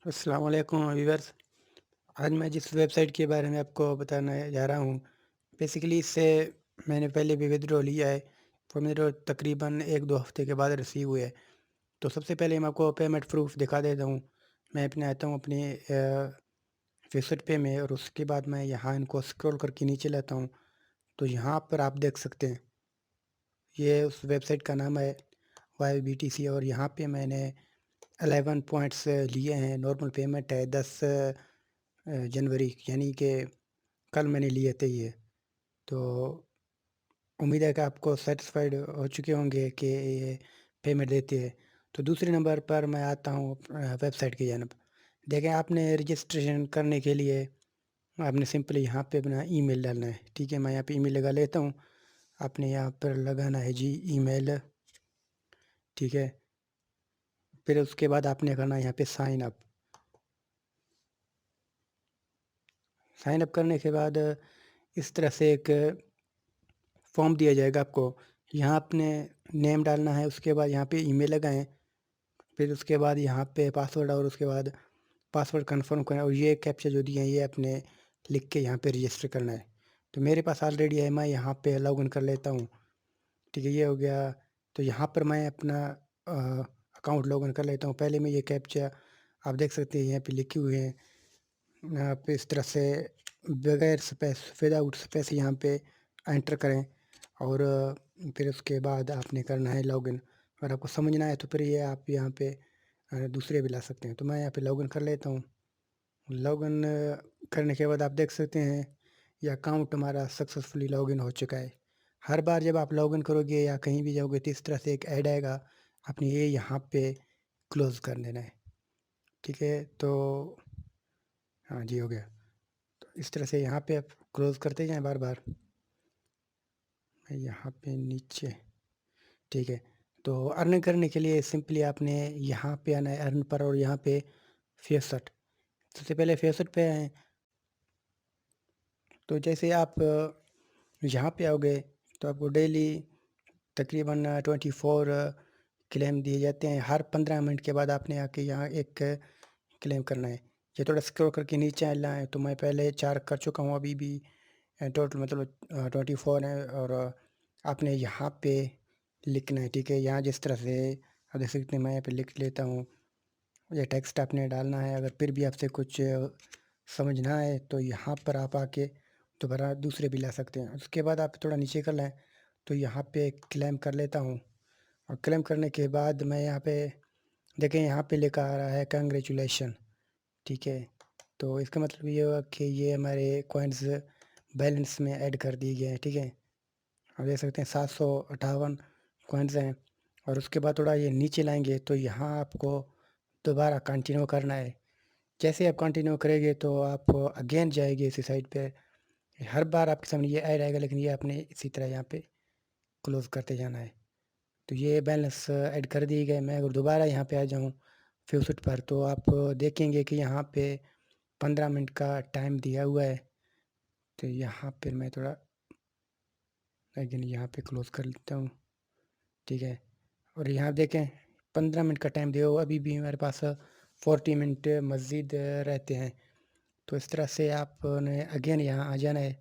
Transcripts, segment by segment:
अस्सलाम वालेकुम व्यूअर्स। आज मैं जिस वेबसाइट के बारे में आपको बताने जा रहा हूँ, बेसिकली इससे मैंने पहले भी विथड्रॉ लिया है, वो मेरे तकरीबन 1-2 हफ़्ते के बाद रिसीव हुए है। तो सबसे पहले मैं आपको पेमेंट प्रूफ़ दिखा देता हूँ। मैं अपने आता हूँ अपने फ़ेवरेट पे में और उसके बाद मैं यहाँ इनको स्क्रॉल करके नीचे लाता हूँ, तो यहाँ पर आप देख सकते हैं, ये उस वेबसाइट का नाम है YBTC और यहाँ पे मैंने 11 पॉइंट्स लिए हैं। नॉर्मल पेमेंट है 10 जनवरी यानी कि कल मैंने लिए थे ये। तो उम्मीद है कि आपको सैटिस्फाइड हो चुके होंगे कि ये पेमेंट देती है। तो दूसरे नंबर पर मैं आता हूँ वेबसाइट की जानब। देखें, आपने रजिस्ट्रेशन करने के लिए आपने सिंपली यहाँ पे अपना ईमेल डालना है। ठीक है, मैं यहाँ पे ईमेल लगा लेता हूँ। आपने यहाँ पर लगाना है जी ईमेल। ठीक है, फिर उसके बाद आपने करना है यहाँ पे साइन अप। साइन अप करने के बाद इस तरह से एक फॉर्म दिया जाएगा आपको। यहाँ आपने नेम डालना है, उसके बाद यहाँ पे ईमेल लगाएँ, फिर उसके बाद यहाँ पे पासवर्ड और उसके बाद पासवर्ड कन्फर्म करें और ये कैप्चा जो दिए हैं ये आपने लिख के यहाँ पे रजिस्टर करना है। तो मेरे पास ऑलरेडी है, मैं यहाँ पे लॉगिन कर लेता हूँ। ठीक है, ये हो गया। तो यहाँ पर मैं अपना अकाउंट लॉगिन कर लेता हूँ। पहले मैं ये कैप्चा आप देख सकते हैं यहाँ पे लिखे हुए हैं। आप इस तरह से बगैर स्पेस विदाउट स्पेस यहाँ पे एंटर करें और फिर उसके बाद आपने करना है लॉगिन। अगर आपको समझना है तो फिर ये आप यहाँ पे दूसरे भी ला सकते हैं। तो मैं यहाँ पे लॉगिन कर लेता हूँ। लॉगिन करने के बाद आप देख सकते हैं ये अकाउंट हमारा सक्सेसफुली लॉगिन हो चुका है। हर बार जब आप लॉगिन करोगे या कहीं भी जाओगे तो इस तरह से एक ऐड आएगा, आपने ये यहाँ पे क्लोज़ कर देना है। ठीक है, तो हाँ जी, हो गया। तो इस तरह से यहाँ पे आप क्लोज़ करते जाएँ बार-बार। मैं यहाँ पे नीचे ठीक है, तो अर्न करने के लिए सिंपली आपने यहाँ पे आना है अर्न पर और यहाँ पे 63 सबसे पहले 63 पे आएँ। तो जैसे आप यहाँ पे आओगे तो आपको डेली तकरीबन 24 क्लेम दिए जाते हैं। हर 15 मिनट के बाद आपने आके यहाँ एक क्लेम करना है। ये थोड़ा स्क्रॉल करके नीचे आना है, तो मैं पहले 4 कर चुका हूँ, अभी भी टोटल मतलब 24 है और आपने यहाँ पे लिखना है। ठीक है, यहाँ जिस तरह से आप देख सकते हैं मैं यहाँ पे लिख लेता हूँ। ये टेक्स्ट आपने डालना है। अगर फिर भी आपसे कुछ समझ ना आए तो यहाँ पर आप आके दोबारा दूसरे भी ला सकते हैं। उसके बाद आप थोड़ा नीचे कर लें तो यहाँ पे क्लेम कर लेता हूँ और क्लेम करने के बाद मैं यहाँ पे देखें, यहाँ पे लिखा आ रहा है कांग्रेचुलेशन। ठीक है, तो इसका मतलब ये हुआ कि ये हमारे कॉइन्स बैलेंस में ऐड कर दिए गए हैं। ठीक है, आप देख सकते हैं 758 कॉइन्स हैं और उसके बाद थोड़ा ये नीचे लाएंगे तो यहाँ आपको दोबारा कंटिन्यू करना है। जैसे आप कंटिन्यू करेंगे तो आप अगेन जाएंगे इसी साइड पे। हर बार आपके सामने ये ऐड आएगा, लेकिन ये आपने इसी तरह यहाँ पे क्लोज़ करते जाना है। तो ये बैलेंस ऐड कर दिए गए। मैं अगर दोबारा यहाँ पे आ जाऊँ फ़ेवरेट पर तो आप देखेंगे कि यहाँ पे 15 मिनट का टाइम दिया हुआ है। तो यहाँ पे मैं थोड़ा अगेन यहाँ पे क्लोज़ कर लेता हूँ। ठीक है, और यहाँ देखें 15 मिनट का टाइम दिया हुआ, अभी भी हमारे पास 40 मिनट मज़ीद रहते हैं। तो इस तरह से आपने अगेन यहाँ आ जाना है।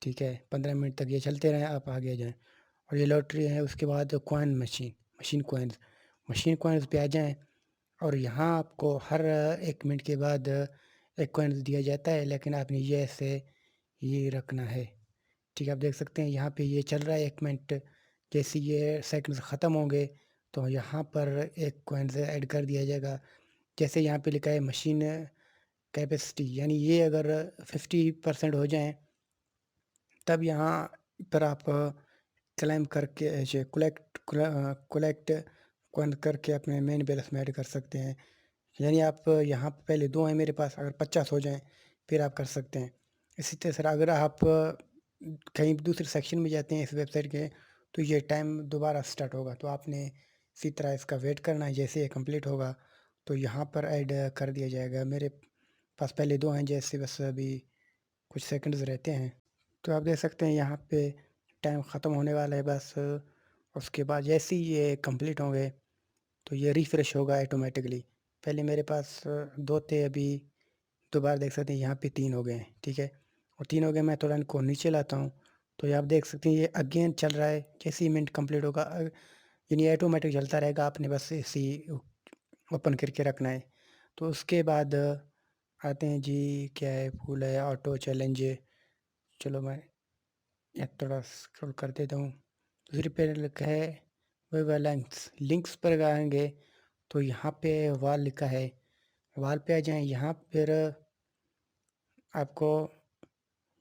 ठीक है, 15 मिनट तक ये चलते रहें, आप आगे आ जाएँ। और ये लॉटरी है, उसके बाद कॉइन मशीन कॉइन्स पे आ जाएँ और यहाँ आपको हर 1 मिनट के बाद 1 कॉइन्स दिया जाता है, लेकिन आपने ये ऐसे ये रखना है। ठीक है, आप देख सकते हैं यहाँ पे ये चल रहा है 1 मिनट। जैसे ये सेकंड्स ख़त्म होंगे तो यहाँ पर 1 कॉइन्स ऐड कर दिया जाएगा। जैसे यहाँ पे लिखा है मशीन कैपेसिटी, यानी ये अगर 50% हो जाएँ तब यहाँ पर आप क्लेम करके ऐसे कलेक्ट कॉइन करके अपने मेन बैलेंस में ऐड कर सकते हैं। यानी आप यहाँ पे पहले 2 हैं मेरे पास, अगर 50 हो जाएँ फिर आप कर सकते हैं। इसी तरह से अगर आप कहीं दूसरे सेक्शन में जाते हैं इस वेबसाइट के तो ये टाइम दोबारा स्टार्ट होगा। तो आपने इसी तरह इसका वेट करना है, जैसे ये कंप्लीट होगा तो यहाँ पर ऐड कर दिया जाएगा। मेरे पास पहले 2 हैं, जैसे बस अभी कुछ सेकंड्स रहते हैं। तो आप देख सकते हैं यहाँ पे टाइम ख़त्म होने वाला है बस। उसके बाद जैसे ही ये कंप्लीट होंगे तो ये रिफ़्रेश होगा ऑटोमेटिकली। पहले मेरे पास 2 थे, अभी दोबारा देख सकते हैं यहाँ पे 3 हो गए हैं, ठीक है? और 3 हो गए, मैं थोड़ा इनको नीचे लाता हूँ, तो ये आप देख सकते हैं ये अगेन चल रहा है। जैसे ही मिनट कंप्लीट होगा यानी ऑटोमेटिक चलता रहेगा, आपने बस ऐसे ही ओपन करके रखना है। तो उसके बाद आते हैं जी, क्या है, फुल है, ऑटो चैलेंज। चलो मैं यहाँ थोड़ा स्क्रॉल कर देता हूँ। दूसरी पे लिखा है वेवलेंथ्स, लिंक्स पर आएंगे तो यहाँ पे वाल लिखा है, वाल पे आ जाएं। यहाँ पर आपको,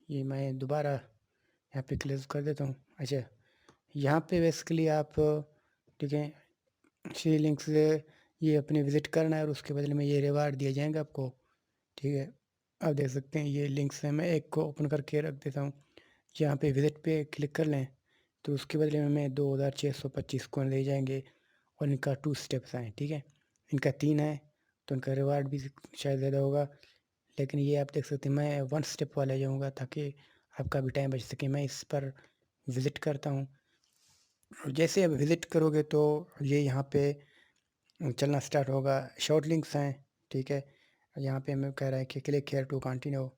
ये मैं दोबारा यहाँ पे क्लोज कर देता हूँ। अच्छा, यहाँ पे बेसिकली आप, ठीक है, सी लिंक्स ये अपने विज़िट करना है और उसके बदले में ये रिवार्ड दिए जाएंगे आपको, ठीक है? आप देख सकते हैं ये लिंक्स हैं, मैं एक को ओपन करके रख देता हूँ। यहाँ पे विज़िट पे क्लिक कर लें तो उसके बदले में हमें 2625 कॉइन दिए जाएंगे और इनका 2 स्टेप्स हैं, ठीक है? इनका 3 है तो इनका रिवार्ड भी शायद ज़्यादा होगा, लेकिन ये आप देख सकते हैं मैं 1 स्टेप वाले जाऊँगा ताकि आपका भी टाइम बच सके। मैं इस पर विज़िट करता हूँ और जैसे आप विज़िट करोगे तो ये यहाँ पे चलना स्टार्ट होगा। शॉर्ट लिंक्स हैं, ठीक है? यहाँ पे हमें कह रहा है कि क्लिक हेयर टू कंटिन्यू,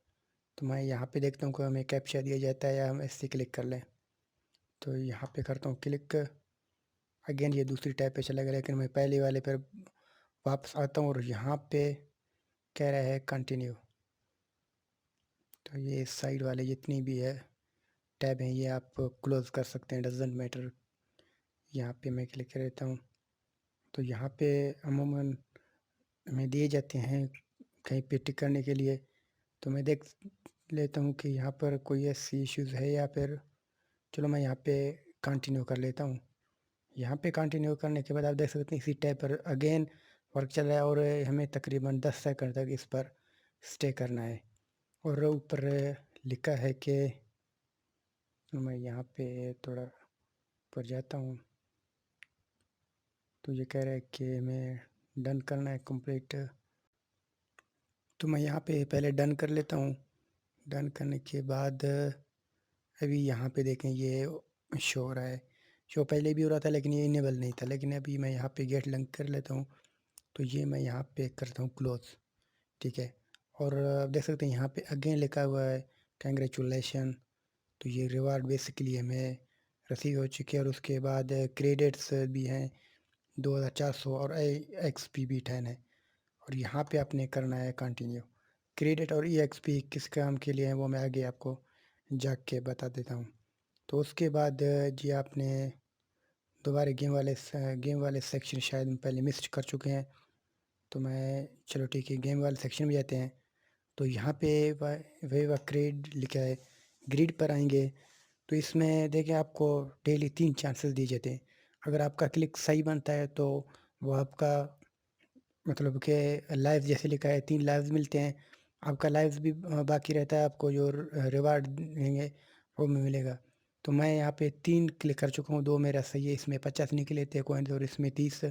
तो मैं यहाँ पे देखता हूँ कि हमें कैप्चा दिया जाता है या हम ऐसे क्लिक कर लें। तो यहाँ पे करता हूँ क्लिक, अगेन ये दूसरी टैब पे चला गया, लेकिन मैं पहले वाले पर वापस आता हूँ और यहाँ पे कह रहा है कंटिन्यू। तो ये साइड वाले जितनी भी है टैब हैं ये आप क्लोज कर सकते हैं, डजेंट मैटर। यहाँ पे मैं क्लिक कर देता हूँ तो यहाँ पे अमूमन हमें दिए जाते हैं कहीं पे टिक करने के लिए। तो मैं देख लेता हूँ कि यहाँ पर कोई ऐसी इश्यूज़ है या फिर, चलो मैं यहाँ पे कंटिन्यू कर लेता हूँ। यहाँ पे कंटिन्यू करने के बाद आप देख सकते हैं इसी टैब पर अगेन वर्क चल रहा है और हमें तकरीबन 10 सेकंड तक इस पर स्टे करना है। और ऊपर लिखा है कि, मैं यहाँ पे थोड़ा ऊपर जाता हूँ तो ये कह रहा है कि हमें डन करना है कंप्लीट। तो मैं यहाँ पे पहले डन कर लेता हूँ। डन करने के बाद अभी यहाँ पे देखें ये शो हो रहा है, शो पहले भी हो रहा था लेकिन ये इनेबल नहीं था, लेकिन अभी मैं यहाँ पे गेट लिंक कर लेता हूँ तो ये मैं यहाँ पे करता हूँ क्लोज, ठीक है? और आप देख सकते हैं यहाँ पे अगेन लिखा हुआ है कंग्रेचुलेशन। तो ये रिवार्ड बेसिकली हमें रिसीव हो चुके हैं और उसके बाद क्रेडिट्स भी हैं 2400 और एक्सपी भी 10 है। और यहाँ पे आपने करना है कंटिन्यू। क्रेडिट और ईएक्सपी किस काम के लिए है वो मैं आगे आपको जाके के बता देता हूँ। तो उसके बाद जी आपने दोबारा गेम वाले सेक्शन शायद हम पहले मिस कर चुके हैं, तो मैं, चलो ठीक है, गेम वाले सेक्शन में जाते हैं। तो यहाँ पे वे ग्रेड लिखा है, ग्रिड पर आएंगे तो इसमें देखिए आपको डेली 3 चांसेस दिए जाते हैं। अगर आपका क्लिक सही बनता है तो वो आपका, मतलब कि लाइव जैसे लिखा है 3 लाइव्स मिलते हैं, आपका लाइव्स भी बाकी रहता है, आपको जो रिवार्ड देंगे वो भी मिलेगा। तो मैं यहाँ पे 3 क्लिक कर चुका हूँ, 2 मेरा सही है, इसमें 50 निकले थे कॉइन्स और इसमें 30,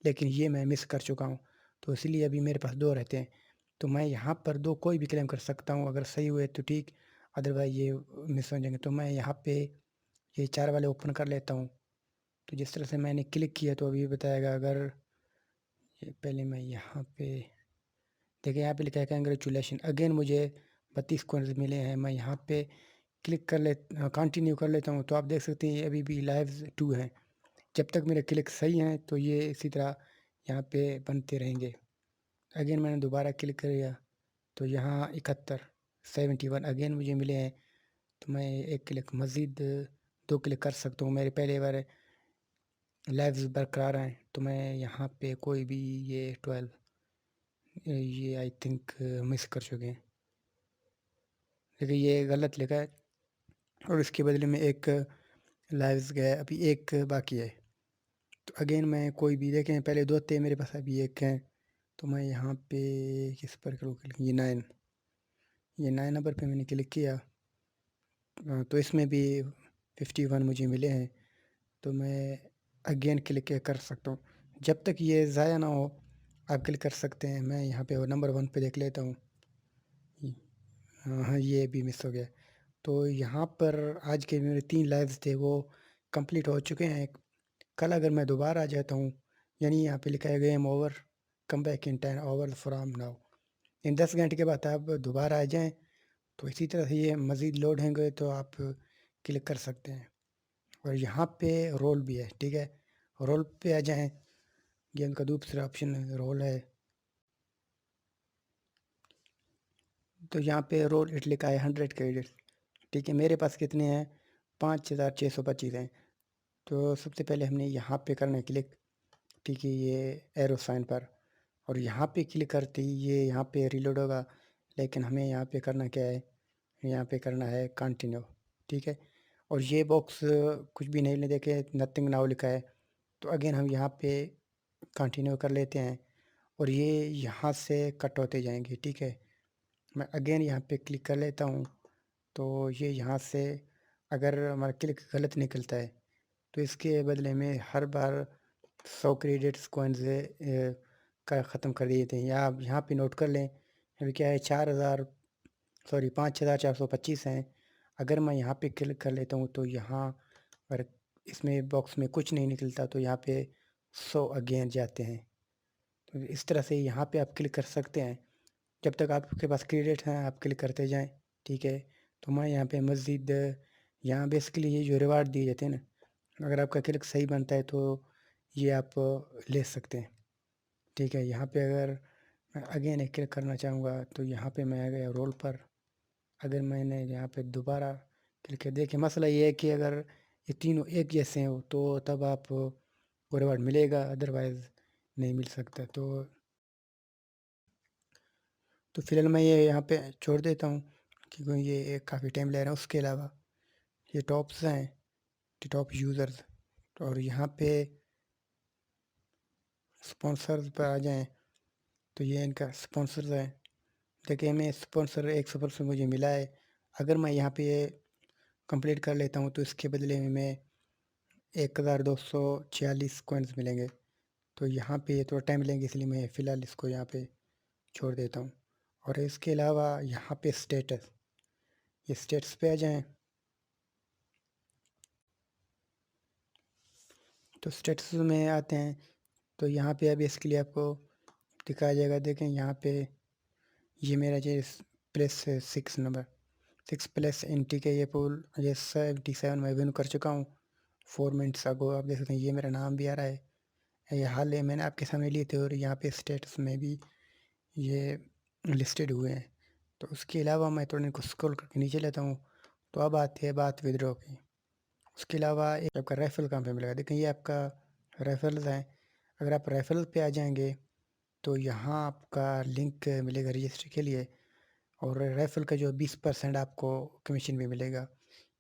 लेकिन ये मैं मिस कर चुका हूँ तो इसलिए अभी मेरे पास 2 रहते हैं। तो मैं यहाँ पर 2 कोई भी क्लेम कर सकता हूँ, अगर सही हुए तो ठीक, अदरवाइज़ ये मिस हो जाएंगे। तो मैं यहाँ पे ये 4 वाले ओपन कर लेता हूँ। तो जिस तरह से मैंने क्लिक किया तो अभी बताएगा, अगर ये पहले मैं यहाँ पे, देखिए यहाँ पे लिखा है कंग्रेचुलेशन, अगेन मुझे 32 कॉइन्स मिले हैं। मैं यहाँ पे क्लिक कर ले कंटिन्यू कर लेता हूँ तो आप देख सकते हैं ये अभी भी लाइव्स 2 हैं। जब तक मेरे क्लिक सही हैं तो ये इसी तरह यहाँ पे बनते रहेंगे। अगेन मैंने दोबारा क्लिक कर लिया तो यहाँ 71 71 अगेन मुझे मिले हैं। तो मैं एक क्लिक मज़ीद 2 क्लिक कर सकता हूँ, मेरे पहले बार लाइव्स बरकरार हैं। तो मैं यहाँ पे कोई भी, ये 12, ये आई थिंक मिस कर चुके हैं, देखिए ये गलत लिखा है और इसके बदले में एक लाइव्स गया, अभी एक बाकी है। तो अगेन मैं कोई भी, देखें पहले 2 थे मेरे पास, अभी एक हैं। तो मैं यहाँ पे किस पर करूँ क्लिक, ये 9 नंबर पे मैंने क्लिक किया। तो इसमें भी 51 मुझे मिले हैं। तो मैं अगेन क्लिक कर सकता हूँ, जब तक ये ज़ाया ना हो आप क्लिक कर सकते हैं। मैं यहाँ पे नंबर 1 पे देख लेता हूँ। हाँ हाँ, ये भी मिस हो गया। तो यहाँ पर आज के मेरे 3 लाइव्स थे वो कंप्लीट हो चुके हैं। कल अगर मैं दोबारा आ जाता हूँ, यानी यहाँ पे लिखा है game over, come back in 10 hour from now. इन 10 घंटे के बाद आप दोबारा आ जाएँ, तो इसी तरह से ये मज़ीद लोड होंगे तो आप क्लिक कर सकते हैं। और यहाँ पे रोल भी है, ठीक है? रोल पे आ जाएँ, ये उनका दूसरा ऑप्शन रोल है। तो यहाँ पे रोल इट लिखा है 100 क्रेडिट्स, ठीक है? मेरे पास कितने हैं? 5625 हैं। तो सबसे पहले हमने यहाँ पे करना है क्लिक, ठीक है? ये एरो साइन पर, और यहाँ पे क्लिक करते ही ये यहाँ पे रीलोड होगा, लेकिन हमें यहाँ पे करना क्या है? यहाँ पे करना है कंटिन्यू, ठीक है? और ये बॉक्स कुछ भी नहीं देखे, नथिंग नाउ लिखा है, तो अगेन हम यहाँ पे कंटिन्यू कर लेते हैं और ये यहाँ से कट होते जाएंगे, ठीक है? मैं अगेन यहाँ पे क्लिक कर लेता हूँ, तो ये यहाँ से अगर हमारा क्लिक गलत निकलता है तो इसके बदले में हर बार 100 क्रेडिट्स कॉइन्स का ख़त्म कर दिए थे। या आप यहाँ पे नोट कर लें, अभी क्या है 5425 हैं। अगर मैं यहाँ पे क्लिक कर लेता हूँ तो यहाँ पर इसमें बॉक्स में कुछ नहीं निकलता, तो यहाँ पे 100 अगेन जाते हैं। तो इस तरह से यहाँ पे आप क्लिक कर सकते हैं। जब तक आपके पास क्रेडिट हैं आप क्लिक करते जाएं, ठीक है? तो मैं यहाँ पे मज़ीद यहाँ बेसिकली ये जो रिवार्ड दिए जाते हैं ना, अगर आपका क्लिक सही बनता है तो ये आप ले सकते हैं, ठीक है? यहाँ पे अगर मैं अगेन एक क्लिक करना चाहूँगा तो यहाँ पे मैं आ गया रोल पर। अगर मैंने यहाँ पे दोबारा क्लिक किया, देखिए मसला ये है कि अगर ये तीनों एक जैसे हैं तो तब आप वो रिवार्ड मिलेगा, अदरवाइज़ नहीं मिल सकता। तो फ़िलहाल मैं ये यहाँ पे छोड़ देता हूँ क्योंकि ये काफ़ी टाइम ले रहा है। उसके अलावा ये टॉप्स हैं, टॉप यूज़र्स, और यहाँ पे स्पॉन्सर्स पर आ जाएँ तो ये इनका स्पॉन्सर्स है। देखिए हमें स्पॉन्सर 100% मुझे मिला है। अगर मैं यहाँ पे ये कंप्लीट कर लेता हूँ तो इसके बदले में मैं 1246 कॉइन्स मिलेंगे। तो यहाँ पे ये थोड़ा टाइम लेंगे, इसलिए मैं फ़िलहाल इसको यहाँ पे छोड़ देता हूँ। और इसके अलावा यहाँ पे स्टेटस, ये स्टेटस पे आ जाएँ तो स्टेटस में आते हैं तो यहाँ पे अभी इसके लिए आपको दिखाया जाएगा। देखें यहाँ पे ये मेरा जो प्लेस है 6 नंबर 6 प्लस एंटी के ये पूल ये 77 मैं विन कर चुका हूँ 4 मिनट्स अगो। आप देख सकते हैं ये मेरा नाम भी आ रहा है, ये हाल ही मैंने आपके सामने लिए थे और यहाँ पे स्टेटस में भी ये लिस्टेड हुए हैं। तो उसके अलावा मैं थोड़ा इनको स्क्रॉल करके नीचे लेता हूँ, तो अब आती है बात विड्रॉ की। उसके अलावा एक आपका रेफरल कहाँ पे मिलेगा, देखिए ये आपका रेफरल्स हैं। अगर आप रेफरल पे आ जाएंगे तो यहाँ आपका लिंक मिलेगा रजिस्टर के लिए, और रेफरल का जो 20% आपको कमीशन भी मिलेगा,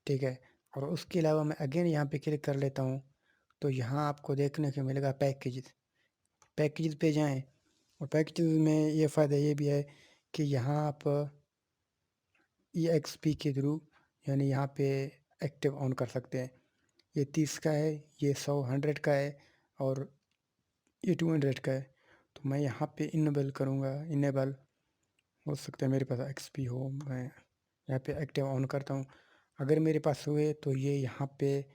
ठीक है? और उसके अलावा मैं अगेन यहाँ पे क्लिक कर लेता हूँ तो यहाँ आपको देखने को मिलेगा पैकेजेस। पैकेजेस पे जाएं, और पैकेजेस में ये फ़ायदा ये भी है कि यहाँ आप EXP के थ्रू यानी यहाँ पे एक्टिव ऑन कर सकते हैं। ये 30 का है, ये 100 का है, और ये 200 का है। तो मैं यहाँ पे इनेबल करूँगा, इनेबल हो सकता है मेरे पास XP हो, मैं यहाँ पे एक्टिव ऑन करता हूँ। अगर मेरे पास हुए तो ये यहाँ पे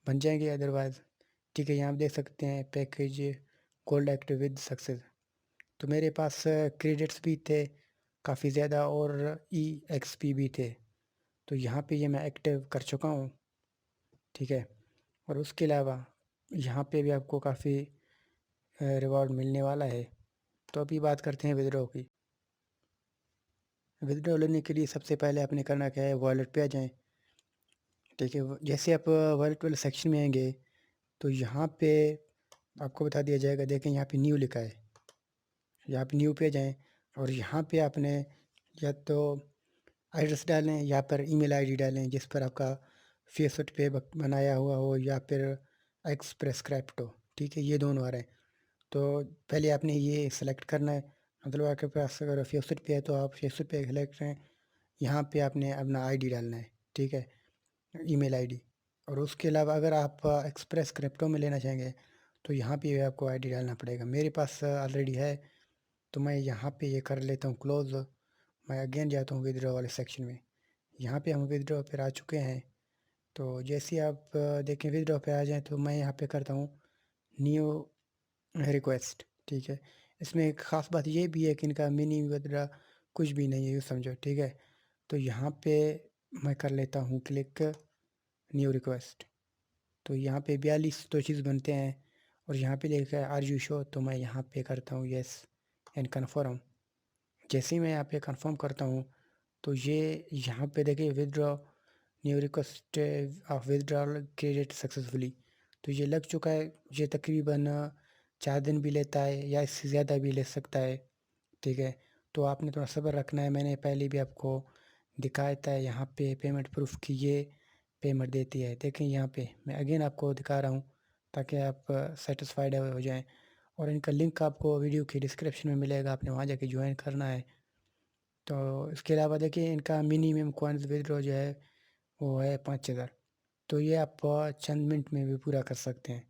बन जाएंगे, अदरवाइज़ ठीक है। यहाँ आप देख सकते हैं package gold active with success. तो मेरे पास क्रेडिट्स भी थे काफ़ी ज़्यादा और EXP भी थे, तो यहाँ पे ये मैं एक्टिव कर चुका हूँ, ठीक है? और उसके अलावा यहाँ पे भी आपको काफ़ी रिवॉर्ड मिलने वाला है। तो अभी बात करते हैं विड्रॉ की। विड्रॉ लेने के लिए सबसे पहले आपने करना क्या है, वॉलेट पे आ जाएं, ठीक है? जैसे आप वॉलेट वाले सेक्शन में आएंगे तो यहाँ पे आपको बता दिया जाएगा, देखें यहाँ पे न्यू लिखा है, यहाँ पे न्यू पे जाएं और यहाँ पे आपने या तो एड्रेस डालें या पर ईमेल आईडी डालें जिस पर आपका फेसबुक पे बनाया हुआ हो, या फिर एक्सप्रेस क्रिप्टो, ठीक है? ये दोनों आ रहे हैं। तो पहले आपने ये सिलेक्ट करना है, मतलब आपके पास अगर फेसबुक पे है तो आप फेसबुक पे सिलेक्ट करें। यहाँ पे आपने अपना आईडी डालना है, ठीक है? Email ID. और उसके अलावा अगर आप एक्सप्रेस क्रिप्टो में लेना चाहेंगे तो यहाँ पे भी आपको आईडी डालना पड़ेगा। मेरे पास ऑलरेडी है तो मैं यहाँ पे ये कर लेता हूँ क्लोज़। मैं अगेन जाता हूँ विदड्रॉ वाले सेक्शन में। यहाँ पे हम विदड्रॉ पर आ चुके हैं। तो जैसे ही आप देखें विदड्रॉ पे आ जाएँ तो मैं यहाँ पे करता हूँ न्यू रिक्वेस्ट, ठीक है? इसमें एक ख़ास बात ये भी है कि इनका मिनी विथड्रॉ कुछ भी नहीं है, यूँ समझो, ठीक है? तो यहाँ पे मैं कर लेता हूँ क्लिक न्यू रिक्वेस्ट। तो यहाँ पे 42 तो चीज़ बनते हैं और यहाँ पे लिखा है आर यू श्योर, तो मैं यहाँ पे करता हूँ येस एंड कन्फर्म। जैसे ही मैं यहाँ पे कन्फर्म करता हूँ तो ये यहाँ पे देखिए withdraw new request of withdrawal credit successfully, तो ये लग चुका है। ये तकरीबन 4 दिन भी लेता है या इससे ज़्यादा भी ले सकता है, ठीक है? तो आपने थोड़ा सब्र रखना है। मैंने पहले भी आपको दिखाया था यहाँ पे पेमेंट प्रूफ की ये पेमेंट देती है। देखें यहाँ पे मैं अगेन आपको दिखा रहा हूँ ताकि आप सेटिस्फाइड हो जाएं। और इनका लिंक आपको वीडियो की डिस्क्रिप्शन में मिलेगा, आपने वहाँ जाके ज्वाइन करना है। तो इसके अलावा देखिए इनका मिनिमम कॉइन्स विथड्रॉ जो है वो है 5000। तो ये आप चंद मिनट में भी पूरा कर सकते हैं।